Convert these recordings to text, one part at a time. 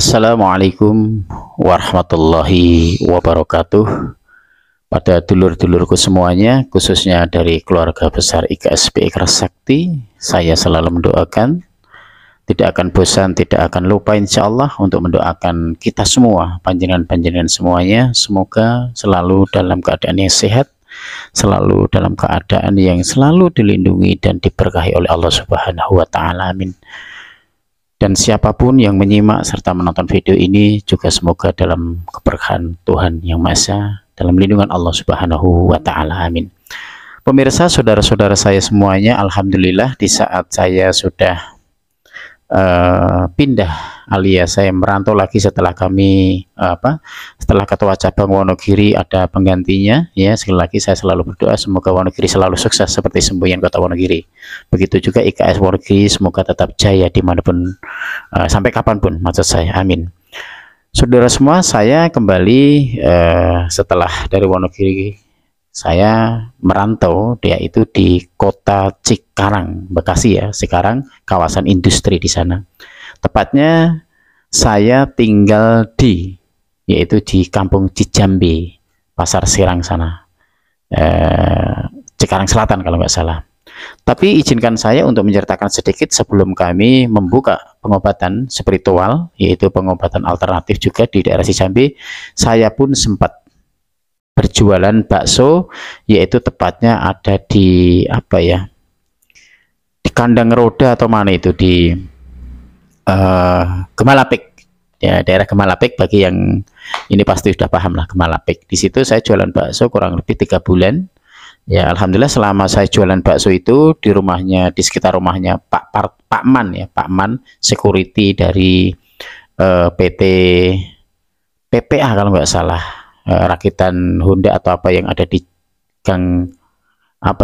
Assalamualaikum warahmatullahi wabarakatuh. Pada dulur-dulurku semuanya, khususnya dari keluarga besar IKSP Ikhlas Sakti, saya selalu mendoakan, tidak akan bosan, tidak akan lupa insya Allah untuk mendoakan kita semua, panjenengan-panjenengan semuanya, semoga selalu dalam keadaan yang sehat, selalu dalam keadaan yang selalu dilindungi dan diberkahi oleh Allah Subhanahu wa Ta'ala. Amin. Dan siapapun yang menyimak serta menonton video ini juga semoga dalam keberkahan Tuhan Yang Maha Esa, dalam lindungan Allah Subhanahu wa Ta'ala. Amin. Pemirsa, saudara-saudara saya semuanya, alhamdulillah di saat saya sudah pindah alias saya merantau lagi setelah setelah ketua cabang Wonogiri ada penggantinya, ya. Sekali lagi saya selalu berdoa semoga Wonogiri selalu sukses seperti semboyan kota Wonogiri. Begitu juga IKS Wonogiri, semoga tetap jaya dimanapun, sampai kapanpun maksud saya. Amin. Saudara semua, saya kembali setelah dari Wonogiri saya merantau, yaitu di kota Cikarang, Bekasi, ya. Cikarang, kawasan industri di sana. Tepatnya saya tinggal yaitu di Kampung Cijambe, Pasar Serang sana, Cikarang Selatan kalau nggak salah. Tapi izinkan saya untuk menceritakan sedikit sebelum kami membuka pengobatan spiritual, yaitu pengobatan alternatif juga di daerah Cijambe. Saya pun sempat berjualan bakso, yaitu tepatnya ada di di kandang roda atau mana itu, di Gemalapik, ya, daerah Gemalapik. Bagi yang ini pasti sudah paham lah Gemalapik. Di situ saya jualan bakso kurang lebih 3 bulan, ya. Alhamdulillah selama saya jualan bakso itu di rumahnya, di sekitar rumahnya Pak Man, ya, Pak Man security dari PT PPA kalau nggak salah, rakitan Honda atau apa yang ada di gang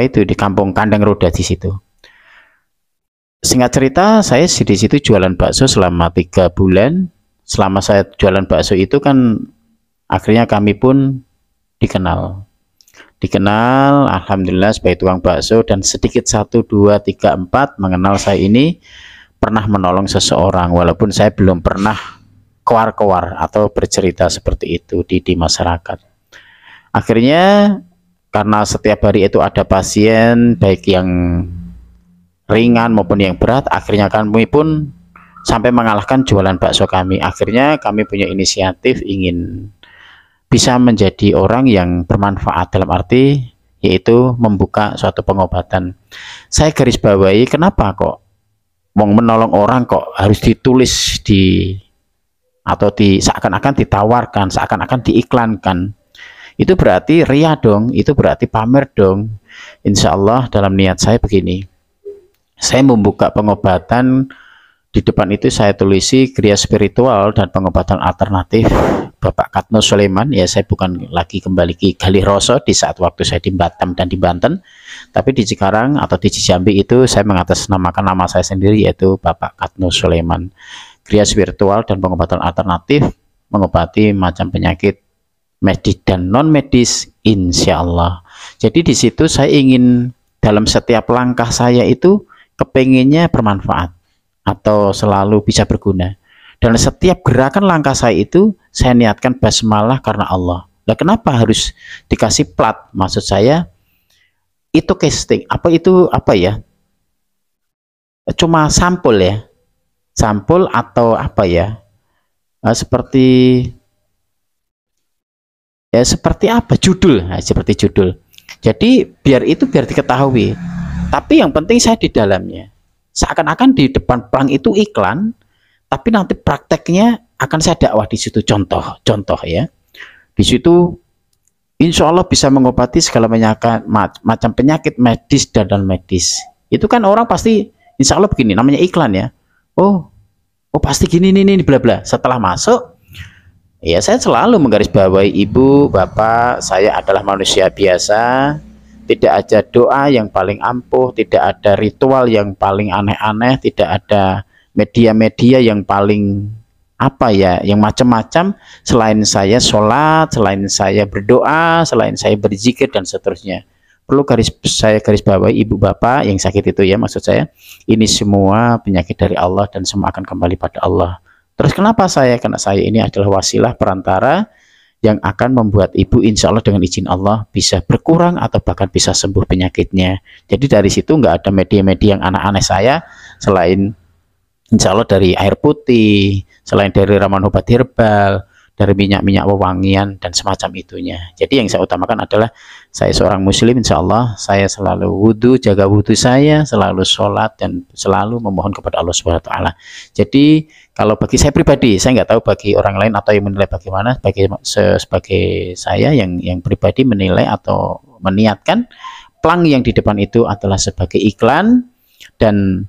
di kampung kandang roda di situ. Singkat cerita, saya di situ jualan bakso selama 3 bulan. Selama saya jualan bakso itu kan akhirnya kami pun dikenal, alhamdulillah sebagai tukang bakso, dan sedikit 1, 2, 3, 4 mengenal saya ini pernah menolong seseorang, walaupun saya belum pernah keluar atau bercerita seperti itu di masyarakat. Akhirnya karena setiap hari itu ada pasien baik yang ringan maupun yang berat, akhirnya kami pun sampai mengalahkan jualan bakso kami. Akhirnya kami punya inisiatif ingin bisa menjadi orang yang bermanfaat, dalam arti yaitu membuka suatu pengobatan. Saya garis bawahi, kenapa kok mau menolong orang kok harus ditulis atau seakan-akan ditawarkan, seakan-akan diiklankan. Itu berarti ria dong, itu berarti pamer dong. Insya Allah dalam niat saya begini, saya membuka pengobatan, di depan itu saya tulisi Gria Spiritual dan Pengobatan Alternatif Bapak Katno Sulaiman, ya. Saya bukan lagi kembali ke Galiroso di saat waktu saya di Batam dan di Banten, tapi di Cikarang atau di Cijambe itu saya mengatasnamakan nama saya sendiri, yaitu Bapak Katno Sulaiman. Gria Spiritual dan Pengobatan Alternatif, mengobati macam penyakit medis dan non medis, insya Allah. Jadi di situ saya ingin dalam setiap langkah saya itu kepenginnya bermanfaat atau selalu bisa berguna. Dan setiap gerakan langkah saya itu saya niatkan basmalah karena Allah. Nah, kenapa harus dikasih plat? Maksud saya itu casting, cuma sampul, ya. Sampul atau seperti judul, seperti judul. Jadi biar diketahui, tapi yang penting saya di dalamnya. Seakan-akan di depan plang itu iklan, tapi nanti prakteknya akan saya dakwah di situ, contoh ya. Di situ insya Allah bisa mengobati segala macam penyakit medis dan non medis. Itu kan orang pasti insya Allah begini, namanya iklan, ya. Oh pasti gini nih bla bla. Setelah masuk, ya, saya selalu menggarisbawahi ibu, bapak, saya adalah manusia biasa, tidak ada doa yang paling ampuh, tidak ada ritual yang paling aneh-aneh, tidak ada media-media yang paling yang macam-macam selain saya sholat, selain saya berdoa, selain saya berzikir dan seterusnya. Perlu saya garis bawahi ibu bapak yang sakit itu, ya, maksud saya ini semua penyakit dari Allah dan semua akan kembali pada Allah. Terus kenapa saya? Karena saya ini adalah wasilah perantara yang akan membuat ibu insya Allah dengan izin Allah bisa berkurang atau bahkan bisa sembuh penyakitnya. Jadi dari situ nggak ada media-media yang aneh-aneh saya selain insya Allah dari air putih, selain dari ramuan obat herbal, dari minyak-minyak wewangian dan semacam itunya. Jadi yang saya utamakan adalah saya seorang muslim, insya Allah saya selalu wudhu, jaga wudhu saya, selalu sholat dan selalu memohon kepada Allah Subhanahu Wa Taala. Jadi kalau bagi saya pribadi, saya nggak tahu bagi orang lain atau yang menilai bagaimana. Sebagai saya yang pribadi menilai atau meniatkan plang yang di depan itu adalah sebagai iklan, dan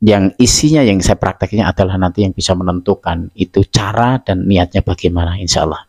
yang isinya yang saya prakteknya adalah nanti yang bisa menentukan itu cara dan niatnya bagaimana, insya Allah.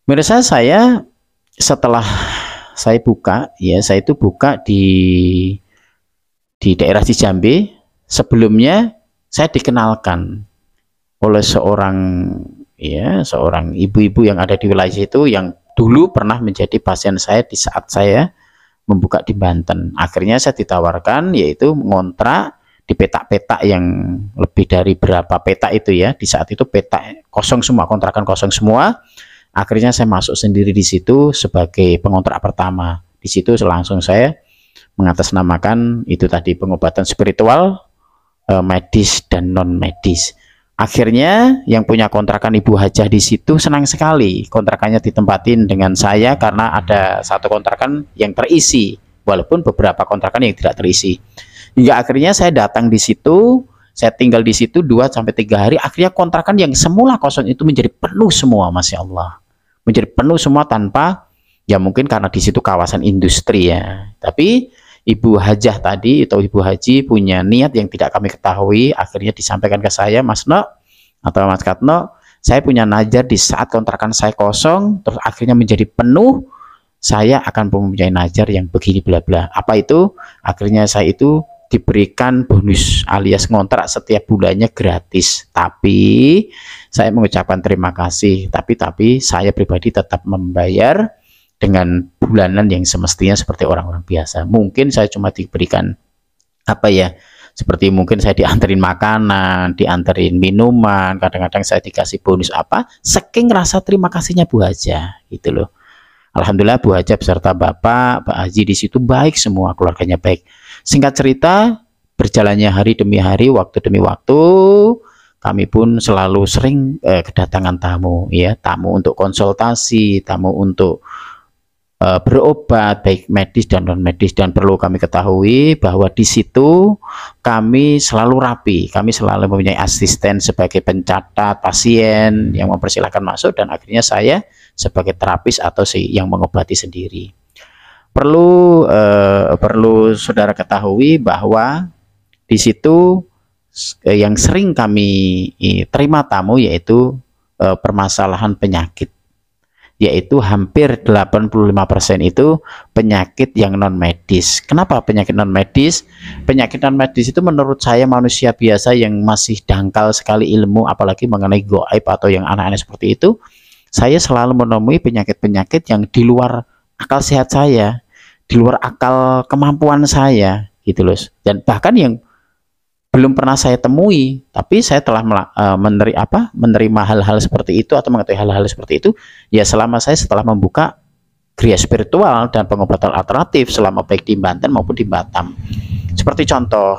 Menurut saya setelah saya buka, ya saya itu buka di daerah Cijambe. Sebelumnya saya dikenalkan oleh seorang ibu-ibu yang ada di wilayah itu yang dulu pernah menjadi pasien saya di saat saya membuka di Banten. Akhirnya saya ditawarkan yaitu ngontrak di petak-petak yang lebih dari berapa petak itu ya. Di saat itu petak kosong semua, kontrakan kosong semua. Akhirnya saya masuk sendiri di situ sebagai pengontrak pertama. Di situ langsung saya mengatasnamakan itu tadi pengobatan spiritual, medis dan non medis. Akhirnya yang punya kontrakan Ibu Hajah di situ senang sekali kontrakannya ditempatin dengan saya karena ada satu kontrakan yang terisi, walaupun beberapa kontrakan yang tidak terisi. Hingga akhirnya saya datang di situ, saya tinggal di situ 2 sampai 3 hari. Akhirnya kontrakan yang semula kosong itu menjadi penuh semua, Masya Allah. Menjadi penuh semua tanpa, ya mungkin karena di situ kawasan industri ya. Tapi Ibu Hajah tadi atau Ibu Haji punya niat yang tidak kami ketahui. Akhirnya disampaikan ke saya, Mas No atau Mas Katno, saya punya najar di saat kontrakan saya kosong, terus akhirnya menjadi penuh. Saya akan mempunyai najar yang begini bla bla. Apa itu? Akhirnya saya itu diberikan bonus alias ngontrak setiap bulannya gratis. Tapi saya mengucapkan terima kasih. Tapi saya pribadi tetap membayar dengan bulanan yang semestinya seperti orang-orang biasa. Mungkin saya cuma diberikan apa ya, seperti mungkin saya dianterin makanan, dianterin minuman, kadang-kadang saya dikasih bonus apa, saking rasa terima kasihnya Bu Hajah gitu loh. Alhamdulillah Bu Hajah beserta Bapak, Pak Haji di situ baik semua, keluarganya baik. Singkat cerita, berjalannya hari demi hari, waktu demi waktu, kami pun selalu sering kedatangan tamu ya, tamu untuk konsultasi, tamu untuk berobat baik medis dan non medis. Dan perlu kami ketahui bahwa di situ kami selalu rapi, kami selalu mempunyai asisten sebagai pencatat pasien yang mempersilahkan masuk, dan akhirnya saya sebagai terapis atau yang mengobati sendiri. Perlu saudara ketahui bahwa di situ yang sering kami terima tamu yaitu permasalahan penyakit, yaitu hampir 85% itu penyakit yang non medis. Kenapa penyakit non medis? Penyakit non medis itu menurut saya manusia biasa yang masih dangkal sekali ilmu, apalagi mengenai gaib atau yang aneh-aneh seperti itu. Saya selalu menemui penyakit-penyakit yang di luar akal sehat saya, di luar akal kemampuan saya gitu loh. Dan bahkan yang belum pernah saya temui, tapi saya telah menerima hal-hal seperti itu atau mengetahui hal-hal seperti itu ya selama saya setelah membuka Gria Spiritual dan pengobatan alternatif selama baik di Banten maupun di Batam. Seperti contoh,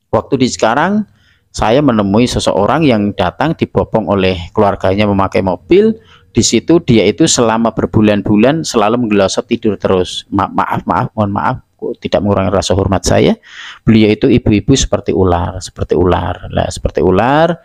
waktu di sekarang saya menemui seseorang yang datang dibopong oleh keluarganya memakai mobil. Di situ dia itu selama berbulan-bulan selalu menggelosot tidur terus. Mohon maaf, tidak mengurangi rasa hormat saya. Beliau itu ibu-ibu seperti ular, seperti ular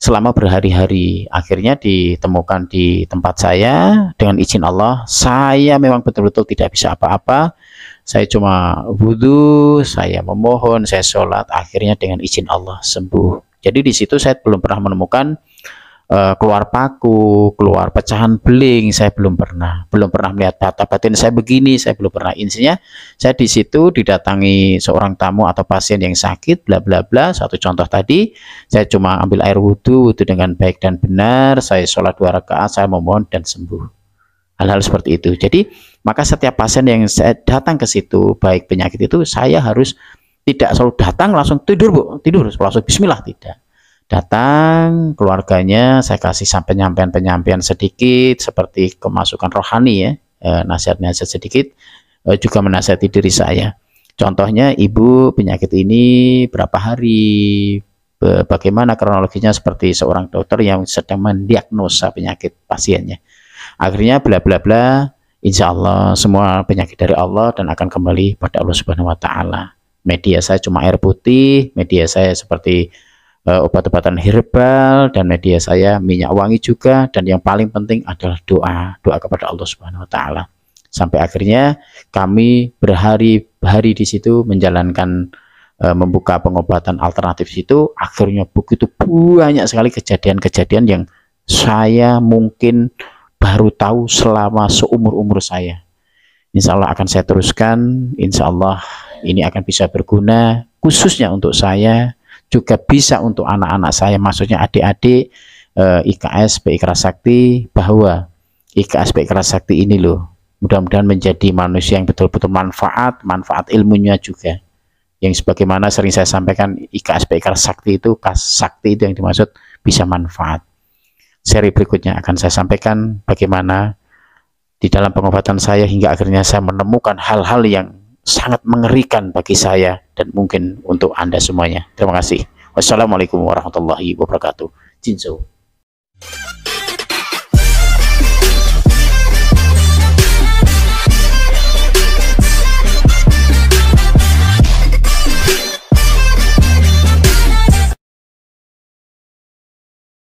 selama berhari-hari. Akhirnya ditemukan di tempat saya dengan izin Allah. Saya memang betul-betul tidak bisa apa-apa. Saya cuma wudhu, saya memohon, saya sholat. Akhirnya dengan izin Allah sembuh. Jadi di situ saya belum pernah menemukan keluar paku, keluar pecahan beling, saya belum pernah melihat bata batin saya begini, saya belum pernah. Intinya saya di situ didatangi seorang tamu atau pasien yang sakit, bla bla bla. Satu contoh tadi, saya cuma ambil air wudhu dengan baik dan benar, saya sholat 2 rakaat, saya memohon dan sembuh. Hal-hal seperti itu. Jadi maka setiap pasien yang saya datang ke situ, baik penyakit itu, saya harus tidak selalu datang langsung tidur Bu, tidur langsung bismillah, tidak. Datang keluarganya, saya kasih sampai penyampaian sedikit seperti kemasukan rohani ya, nasihat-nasihat sedikit, juga menasihati diri saya. Contohnya, ibu penyakit ini berapa hari, bagaimana kronologinya, seperti seorang dokter yang sedang mendiagnosa penyakit pasiennya. Akhirnya bla bla bla, insya Allah semua penyakit dari Allah dan akan kembali pada Allah Subhanahu Wa Taala. Media saya cuma air putih, media saya seperti obat-obatan herbal, dan media saya minyak wangi juga, dan yang paling penting adalah doa kepada Allah Subhanahu Wa Taala. Sampai akhirnya kami berhari-hari di situ menjalankan membuka pengobatan alternatif situ. Akhirnya begitu banyak sekali kejadian-kejadian yang saya mungkin baru tahu selama seumur-umur saya. Insya Allah akan saya teruskan, insya Allah ini akan bisa berguna khususnya untuk saya, juga bisa untuk anak-anak saya, maksudnya adik-adik IKS PI Sakti, bahwa IKS PI Sakti ini loh, mudah-mudahan menjadi manusia yang betul-betul manfaat ilmunya juga. Yang sebagaimana sering saya sampaikan, IKS PI Sakti itu, sakti itu yang dimaksud bisa manfaat. Seri berikutnya akan saya sampaikan bagaimana di dalam pengobatan saya hingga akhirnya saya menemukan hal-hal yang sangat mengerikan bagi saya dan mungkin untuk Anda semuanya. Terima kasih. Wassalamualaikum warahmatullahi wabarakatuh. Jinso.